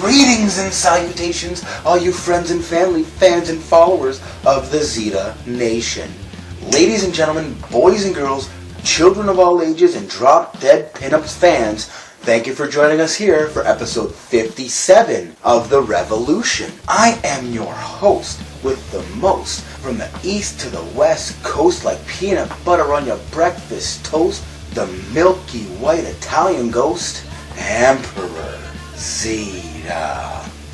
Greetings and salutations, all you friends and family, fans and followers of the Zita Nation. Ladies and gentlemen, boys and girls, children of all ages, and drop-dead pinups fans, thank you for joining us here for episode 57 of The Revolution. I am your host with the most, from the east to the west coast, like peanut butter on your breakfast toast, the milky white Italian ghost, Emperor Zita.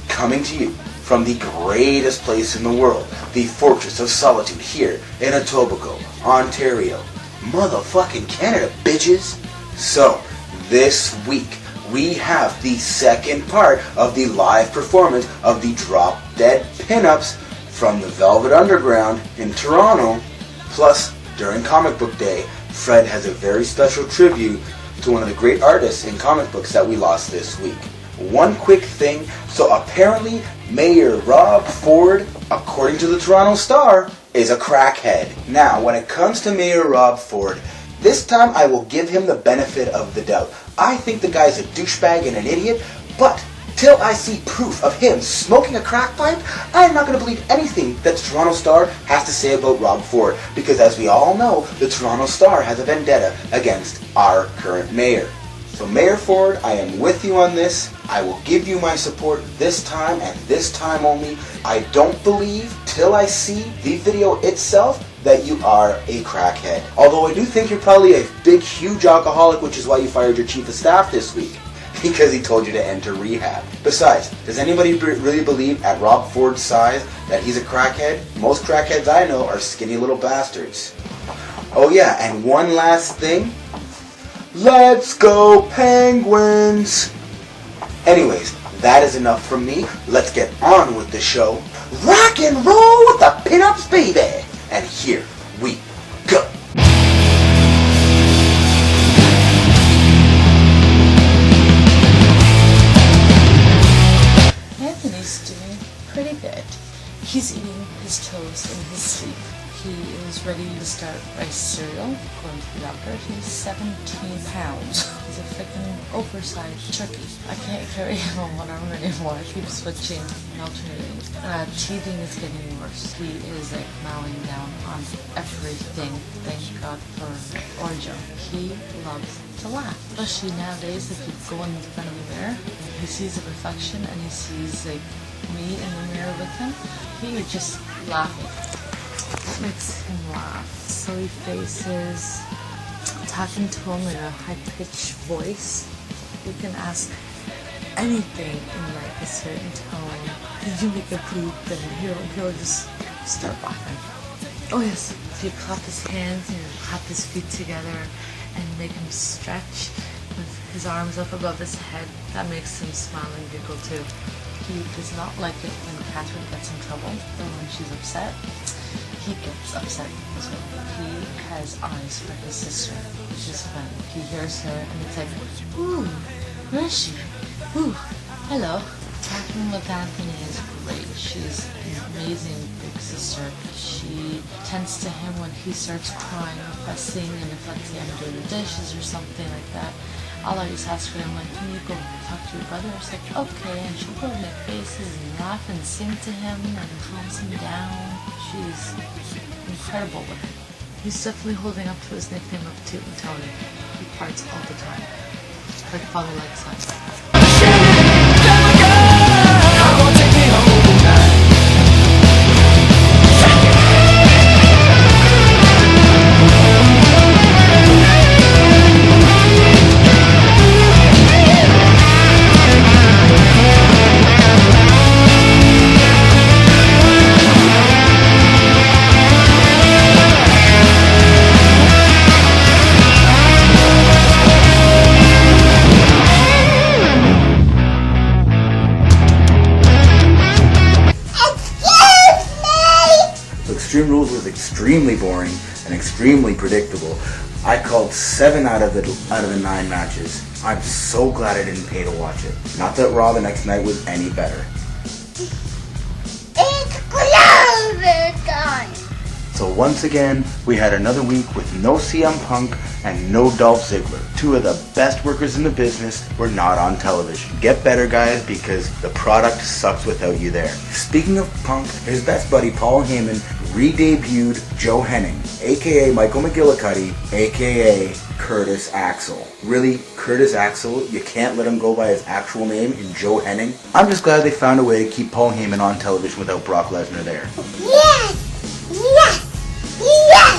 Coming to you from the greatest place in the world, the Fortress of Solitude here in Etobicoke, Ontario. Motherfucking Canada, bitches! So, this week, we have the second part of the live performance of the Drop Dead Pinups from the Velvet Underground in Toronto. Plus, during Comic Book Day, Fred has a very special tribute to one of the great artists in comic books that we lost this week. One quick thing, so apparently Mayor Rob Ford, according to the Toronto Star, is a crackhead. Now, when it comes to Mayor Rob Ford, this time I will give him the benefit of the doubt. I think the guy's a douchebag and an idiot, but till I see proof of him smoking a crack pipe, I'm not going to believe anything that the Toronto Star has to say about Rob Ford, because as we all know, the Toronto Star has a vendetta against our current mayor. So Mayor Ford, I am with you on this. I will give you my support this time and this time only. I don't believe, till I see the video itself, that you are a crackhead. Although I do think you're probably a big, huge alcoholic, which is why you fired your chief of staff this week, because he told you to enter rehab. Besides, does anybody really believe at Rob Ford's size that he's a crackhead? Most crackheads I know are skinny little bastards. Oh yeah, and one last thing. Let's go Penguins! Anyways, that is enough from me. Let's get on with the show. Rock and roll with the pinups, baby! And here we go. Anthony's doing pretty good. He's eating his toast in his sleep. He is ready to start rice cereal. According to the doctor, he's 17 pounds. He's a freaking oversized turkey. I can't carry him on one arm anymore. I keep switching and alternating. Teething is getting worse. He is like mowing down on everything. Thank God for Orjo. He loves to laugh. Especially nowadays, if you go in front of the mirror, he sees a reflection and he sees like me in the mirror with him. He is just laughing. That makes him laugh. So he faces talking to him in a high-pitched voice. You can ask anything in like a certain tone. Did you make a poop? And he'll just start laughing. Oh yes, if you clap his hands and you clap his feet together and make him stretch with his arms up above his head, that makes him smile and giggle too. He does not like it when Catherine gets in trouble or when she's upset. He gets upset as well. He has eyes for his sister, which is funny. He hears her and it's like, ooh, where is she? Ooh, hello. Talking with Anthony is great. She's an amazing big sister. She tends to him when he starts crying or fussing, and if let's say I'm doing the dishes or something like that, I'll always ask her, I'm like, can you go talk to your brother? It's like, okay, and she'll go make faces and laugh and sing to him and calms him down. She's incredible with him. He's definitely holding up to his nickname of Toot and Tony. He parts all the time. Like father, like son. Extreme Rules was extremely boring and extremely predictable. I called 7 out of the 9 matches. I'm so glad I didn't pay to watch it. Not that Raw the next night was any better. It's clover time! So once again, we had another week with no CM Punk and no Dolph Ziggler. Two of the best workers in the business were not on television. Get better, guys, because the product sucks without you there. Speaking of Punk, his best buddy Paul Heyman re-debuted Joe Hennig, aka Michael McGillicuddy, aka Curtis Axel. Really, Curtis Axel? You can't let him go by his actual name in Joe Hennig? I'm just glad they found a way to keep Paul Heyman on television without Brock Lesnar there. Yes! Yes! Yes!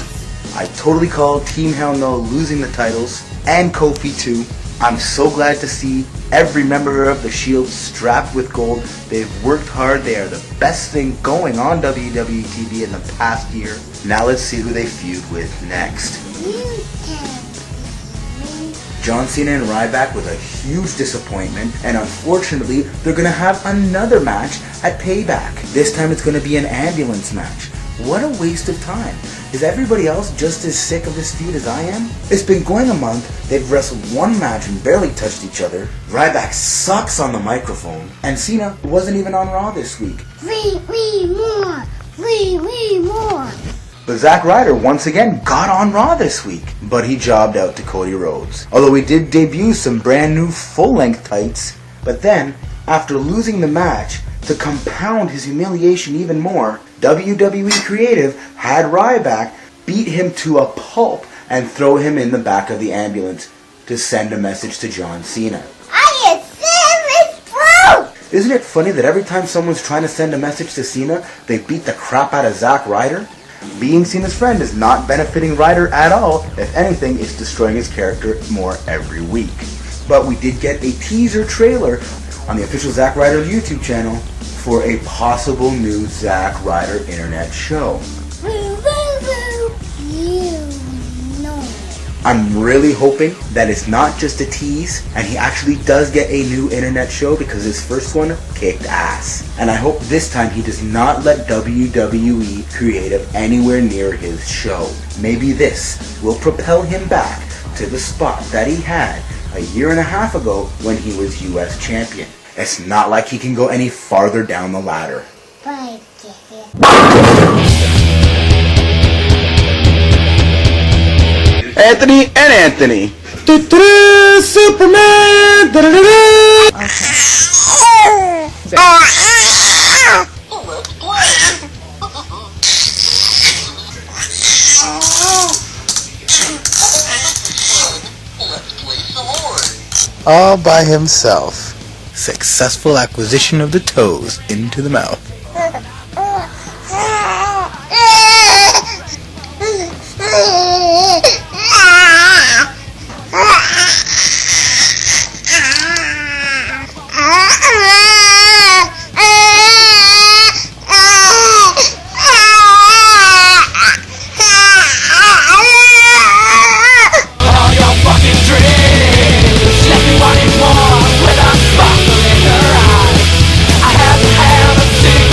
I totally called Team Hell No losing the titles, and Kofi too. I'm so glad to see every member of the Shield strapped with gold. They've worked hard. They are the best thing going on WWE TV in the past year. Now let's see who they feud with next. John Cena and Ryback was a huge disappointment, and unfortunately, they're going to have another match at Payback. This time it's going to be an ambulance match. What a waste of time. Is everybody else just as sick of this feud as I am? It's been going a month, they've wrestled one match and barely touched each other. Ryback sucks on the microphone, and Cena wasn't even on Raw this week. We more! We more! But Zack Ryder once again got on Raw this week, but he jobbed out to Cody Rhodes. Although he did debut some brand new full-length tights, but then, after losing the match, to compound his humiliation even more, WWE Creative had Ryback beat him to a pulp and throw him in the back of the ambulance to send a message to John Cena. I am serious, bro! Isn't it funny that every time someone's trying to send a message to Cena, they beat the crap out of Zack Ryder? Being Cena's friend is not benefiting Ryder at all. If anything, it's destroying his character more every week. But we did get a teaser trailer on the official Zack Ryder YouTube channel for a possible new Zack Ryder internet show. Woo, woo, woo! You know. I'm really hoping that it's not just a tease and he actually does get a new internet show, because his first one kicked ass. And I hope this time he does not let WWE Creative anywhere near his show. Maybe this will propel him back to the spot that he had a year and a half ago when he was US champion. It's not like he can go any farther down the ladder. Bye. Anthony and Anthony. Superman. All by himself. Successful acquisition of the toes into the mouth. All your fucking dreams, let me want it more with a sparkle in her eyes. I haven't had a single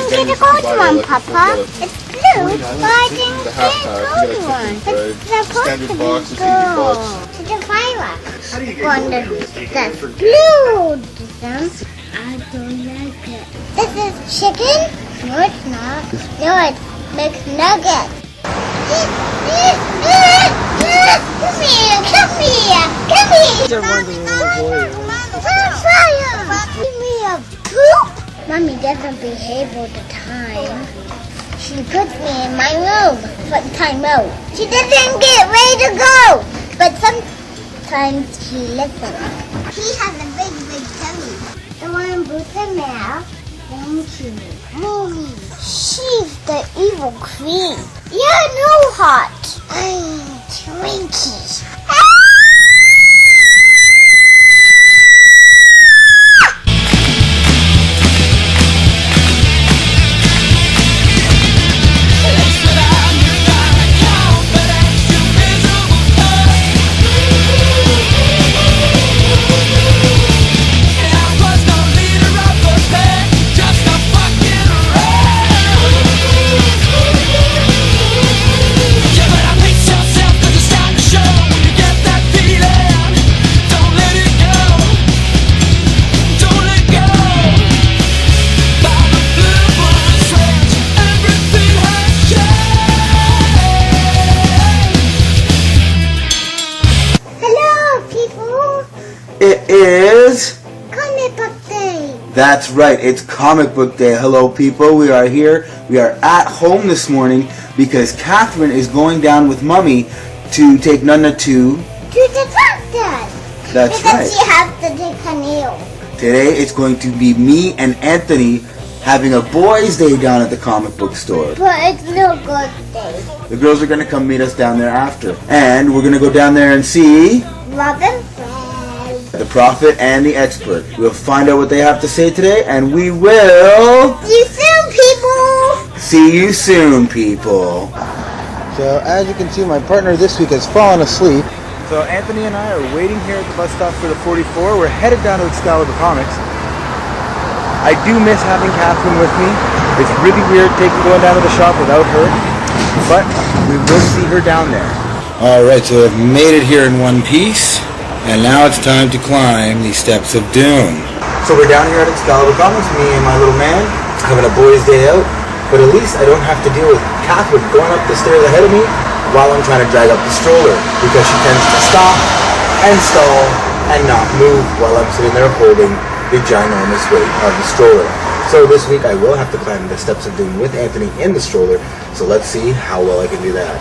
didn't get a gold one, Papa. It's blue, but I didn't get a gold one. It's supposed to be gold. It's a firework. One that's blue. I don't like it. This is chicken? No, it's not. No, it's mixed nuggets. Come here, come here, come here. Fire! Give me a poop. Mommy doesn't behave all the time. She puts me in my room for time out. She doesn't get ready to go, but sometimes she listens. He has a big, big tummy. The one with the mouth. Thank you. Mommy, she's the evil queen. You're no hot. Twinkie. It is Comic Book Day. That's right, it's Comic Book Day. Hello people, we are here. We are at home this morning because Catherine is going down with Mummy to take Nana to the doctor. That's because right. She has to take a nail. Today it's going to be me and Anthony having a boys' day down at the comic book store. But it's no good day. The girls are going to come meet us down there after. And we're going to go down there and see Robin Fred. the prophet and the expert. We'll find out what they have to say today, and we will See you soon, people. see you soon, people. So as you can see, my partner this week has fallen asleep. So Anthony and I are waiting here at the bus stop for the 44. We're headed down to Excalibur Comics. I do miss having Catherine with me. It's really weird going down to the shop without her, but we will see her down there. Alright, so I've made it here in one piece, and now it's time to climb the steps of doom. So we're down here at Excalibur Comics, me and my little man, having a boys' day out, but at least I don't have to deal with Catherine going up the stairs ahead of me while I'm trying to drag up the stroller, because she tends to stop and stall and not move while I'm sitting there holding the ginormous weight of the stroller. So this week I will have to climb the steps of doom with Anthony in the stroller, so let's see how well I can do that.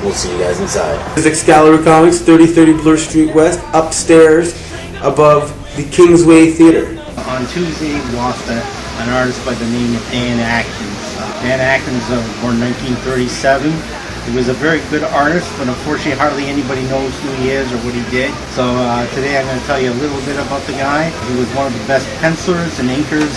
We'll see you guys inside. This is Excalibur Comics, 3030 Bloor Street West, upstairs above the Kingsway Theater. On Tuesday, we lost an artist by the name of Dan Atkins. Dan Atkins was born 1937. He was a very good artist, but unfortunately hardly anybody knows who he is or what he did. So today I'm going to tell you a little bit about the guy. He was one of the best pencilers and inkers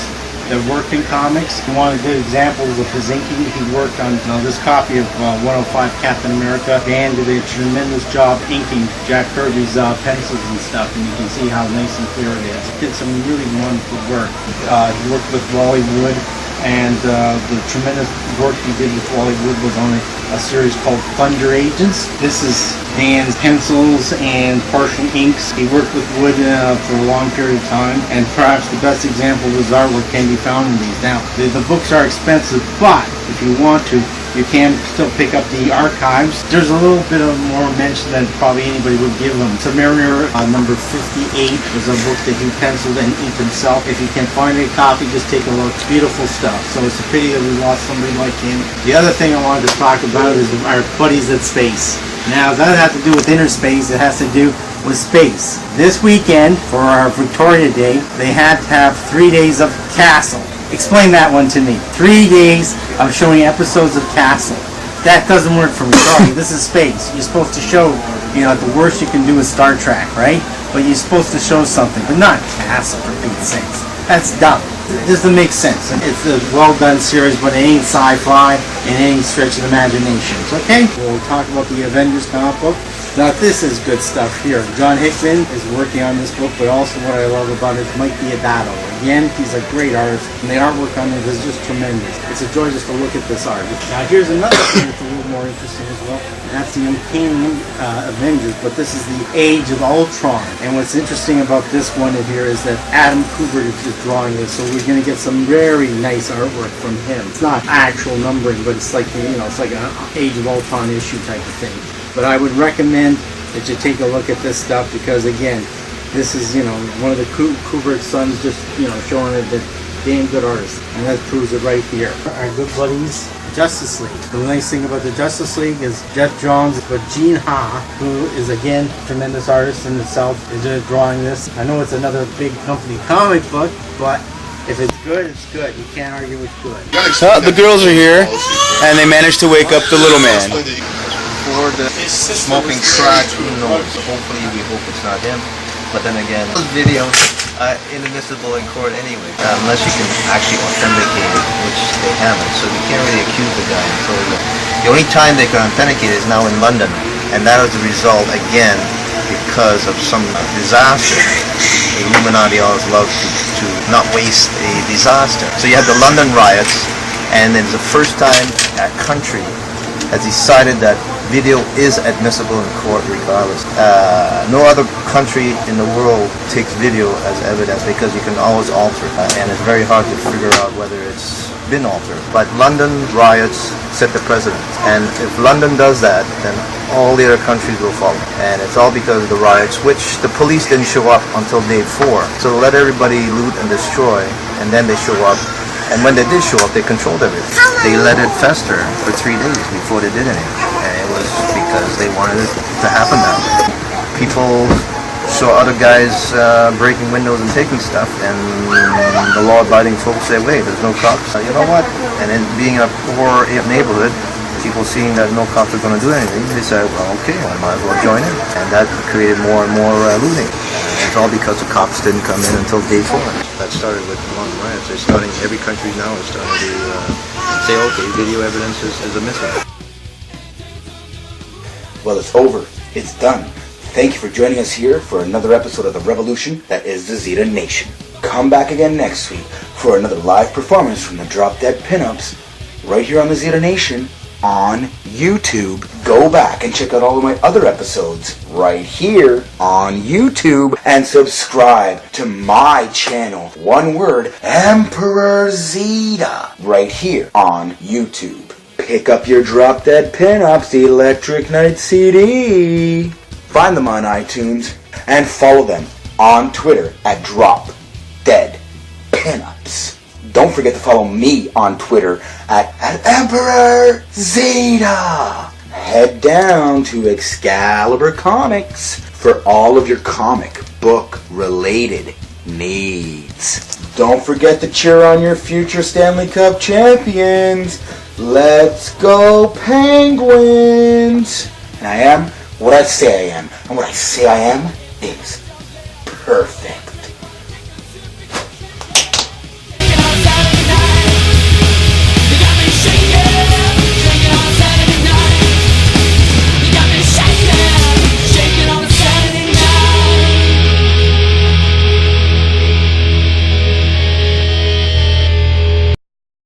that worked in comics. One of the good examples of his inking, he worked on this copy of 105 Captain America. Dan did a tremendous job inking Jack Kirby's pencils and stuff, and you can see how nice and clear it is. He did some really wonderful work. He worked with Wally Wood, and the tremendous work he did with Wally Wood was on a series called Thunder Agents. This is Dan's pencils and partial inks. He worked with Wood for a long period of time, and perhaps the best example of his artwork can be found in these. Now, the books are expensive, but if you want to, you can still pick up the archives. There's a little bit of more mention than probably anybody would give them. Submariner number 58 was a book that he penciled and inked himself. If you can find a copy, just take a look. Beautiful stuff. So it's a pity that we lost somebody like him. The other thing I wanted to talk about is our buddies at Space. Now, that doesn't have to do with inner space, it has to do with space. This weekend, for our Victoria Day, they had to have 3 days of Castle. Explain that one to me. 3 days of showing episodes of Castle. That doesn't work for me. Sorry, this is space. You're supposed to show, at the worst you can do is Star Trek, right? But you're supposed to show something, but not Castle, for Pete's sakes. That's dumb. It doesn't make sense. It's a well-done series, but it ain't sci-fi in any stretch of the imagination. Okay? We'll talk about the Avengers comic book. Now this is good stuff here. John Hickman is working on this book, but also what I love about it is Mike Diodato. Again, he's a great artist, and the artwork on it is just tremendous. It's a joy just to look at this art. Now here's another thing that's a little more interesting as well. That's the Uncanny Avengers, but this is the Age of Ultron. And what's interesting about this one in here is that Adam Kubert is drawing this, so we're going to get some very nice artwork from him. It's not actual numbering, but it's like, you know, it's like an Age of Ultron issue type of thing. But I would recommend that you take a look at this stuff because, again, this is, you know, one of the Kubert sons just, you know, showing it that damn good artist. And that proves it right here. Our good buddies, Justice League. The nice thing about the Justice League is Jeff Johns, but Gene Ha, who is, again, a tremendous artist in itself, is just drawing this. I know it's another big company comic book, but if it's good, it's good. You can't argue with good. So the girls are here, and they managed to wake up the little man. For the smoking crack, who knows? Hopefully, we hope it's not him. But then again, those videos are inadmissible in court anyway, unless you can actually authenticate it, which they haven't. So we can't really accuse the guy until the only time they can authenticate is now in London, and that was the result again because of some disaster. The Illuminati always love to not waste a disaster. So you had the London riots, and it's the first time a country has decided that video is admissible in court regardless. No other country in the world takes video as evidence because you can always alter it, and it's very hard to figure out whether it's been altered. But London riots set the precedent, and if London does that, then all the other countries will follow. And it's all because of the riots, which the police didn't show up until day 4. So let everybody loot and destroy, and then they show up. And when they did show up, they controlled everything. They let it fester for 3 days before they did anything. And it was because they wanted it to happen that way. People saw other guys breaking windows and taking stuff, and the law-abiding folks say, wait, there's no cops. You know what? And then being a poor neighborhood, people seeing that no cops are going to do anything, they said, well, okay, I might as well join in. And that created more and more looting. It's all because the cops didn't come in until day 4. That started with the London riots. They're starting, every country now is starting to say, okay, video evidence is admissible. Well, it's over. It's done. Thank you for joining us here for another episode of the revolution that is the Zita Nation. Come back again next week for another live performance from the Drop Dead Pinups right here on the Zita Nation on YouTube. Go back and check out all of my other episodes right here on YouTube and subscribe to my channel. One word, Emperor Zita, right here on YouTube. Pick up your Drop Dead Pinups Electric Night CD. Find them on iTunes and follow them on Twitter at Drop Dead Pinups. Don't forget to follow me on Twitter at Emperor Zita. Head down to Excalibur Comics for all of your comic book related needs. Don't forget to cheer on your future Stanley Cup champions. Let's go Penguins! And I am what I say I am. And what I say I am is perfect.